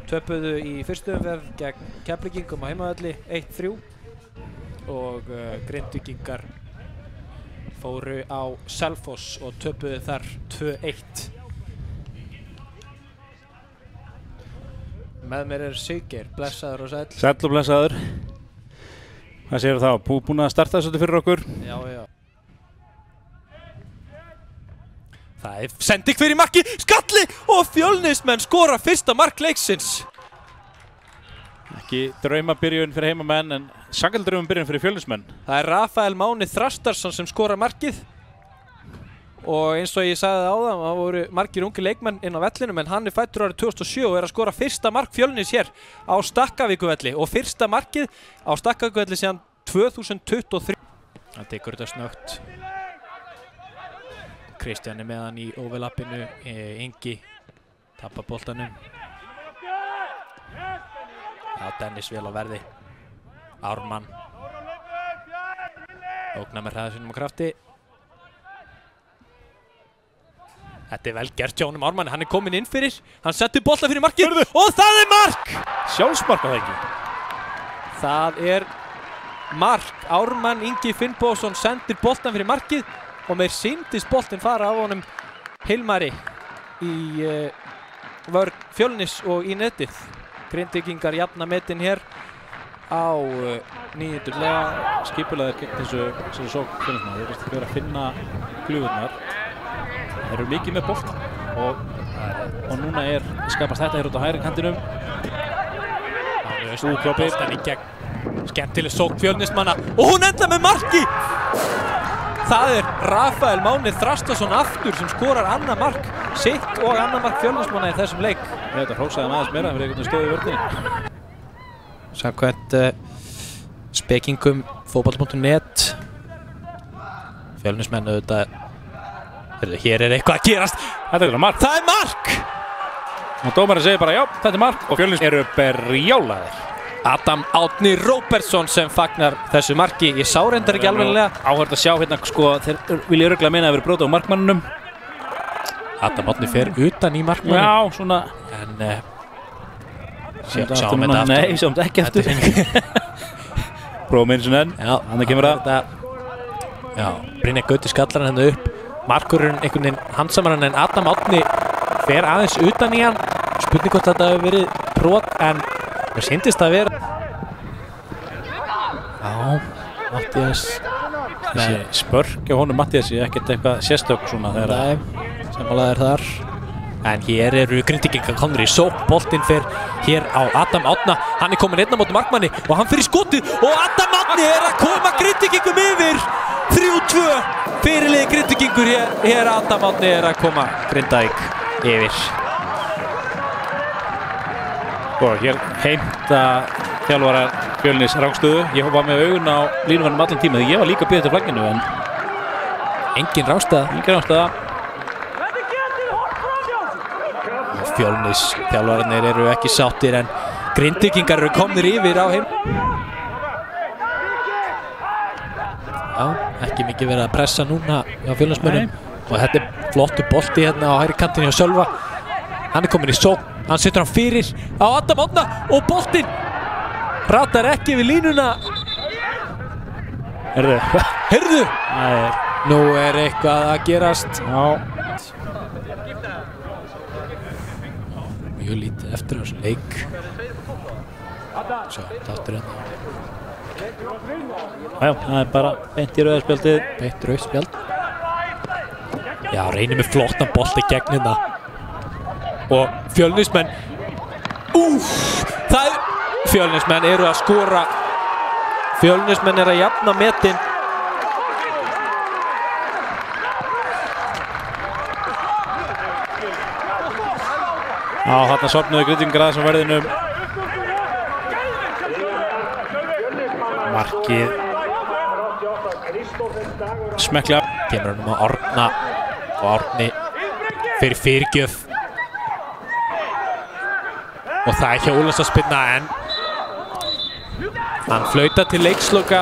töpuðu í fyrstu umferð gegn Keflvíkingum á heimavelli 1-3 og Grindvíkingar fóru á Selfoss og töpuðu þar 2-1. Með mér Siggeir, blessaður og sæll. Sæll og blessaður. Hvað segirðu þá? Búin að starta þessu fyrir okkur? Já. Það er sending fyrir marki, skalli og Fjölnismenn skora fyrsta mark leiksins. Ekki draumabyrjun fyrir heimamenn en sakaldraumabyrjun fyrir Fjölnismenn. Það er Rafael Máni Þrastarsson sem skora markið. Og eins og ég sagði áðan, það voru margir ungi leikmenn inn á vellinum en hann er fæddur árið 2007 og er að skora fyrsta mark Fjölnis hér á Stakkavíkurvelli og fyrsta markið á Stakkavíkurvelli síðan 2023. Það tekur þetta snögt. Kristján er með hann í overlappinu, Ingi tapar boltanum. Já, Dennis vel á verði. Ármann ógnar með hraða sínum og krafti. Þetta er vel gert hjá honum Ármann, hann er kominn inn fyrir, hann setur bolta fyrir markið og það er mark! Sjálfsmark á það ekki? Það er mark, Ármann Ingi Finnbogason sendir boltan fyrir markið og mér sýndist boltinn fara af honum Hilmari í vörn Fjölnis og í netið. Grindvíkingar jafna metin hér á 9. Skipulaðir gegn þessu sókn Fjölnismanna, þeir verðast að finna glufurnar. Þeir eru mikið með boltan og núna skapast þetta hér út á hægri kantinum. Boltan í gegn, skemmtileg sókn Fjölnismanna og hún enda með marki! Það er Rafael Máni Þrastarsson aftur sem skorar annað mark sitt og annað mark Fjölnismanna í þessum leik. Þetta hrósaði hann aðeins meira fyrir einhvern stöðu í vörninni. Samkvæmt spekingum fótbolti.net Fjölnismenn auðvitað. Hér er eitthvað að gerast. Þetta er mark. Það er mark! Og dómarinn segir bara já, þetta er mark og Fjölnis eru brjálaðir. Adam Árni Róbertsson sem fagnar þessu marki. Ég sá reyndar ekki alveglega. Áhört að sjá hérna sko, þeir vilja örugglega meina að vera brotið á markmannunum. Adam Árni fer utan í markmannum. Já, svona. En sjáum þetta aftur. Nei, sjáum þetta ekki aftur. Prófum einu sinni enn. Já, hann kemur það. Já, Brynjar Gauti skallar hann upp. Markurinn einhvern veginn handsamar en Adam Árni fer aðeins utan í hann. Spurning hvort þetta hefur verið brot en það sýndist að vera. Já, Mattías. Þessi spörk hjá honum Mattíasi ekkert eitthvað sérstök svona þegar Nei, sammála er þar. En hér eru Grindvíkingar komnir í sókn. Boltinn fer hér á Adam Árna. Hann er komin einn á móti markmanni og hann fer í skotið og Adam Árni er að koma Grindvíkingum yfir. 3-2 fyrirliði Grindvíkingur hér Adam Árni er að koma Grindavík yfir. Og hér heimta þjálfarar Fjölnis rangstöðu. Ég var með augun á línuvernum allan tíma því ég var líka að bíða til flagginu en engin rángstæða. Engin rángstæða. Fjölnis þjálfararnir eru ekki sáttir en Grindvíkingar eru komnir yfir á heim. Já, ekki mikið verið að pressa núna á Fjölnismönnum og þetta er flottu bolti hérna á hægri kantinu hjá Sölva. Hann er komin í sókn, hann setur hann fyrir á Adam Árna og boltinn ratar ekki við línuna. Heyrðu! Nú er eitthvað að gerast. Já. Mjög lítið eftir á þessu leik. Svo, þáttur hérna. Já, það er bara beint í rauðarspjaldið. Beint rauðspjald. Já, reynir með flottan bolti gegn hérna. Og Fjölnismenn. Það er... Fjölnismenn eru að skora. Fjölnismenn eru að jafna metin. Já, þarna sofnuðu Grindvíkingar aðeins á verðinum. Markið smekla. Kemur hann á Árna og Árni fyrir fyrirgjöf. Og það er hjá Ólafsspyrna en hann flautar til leiksloka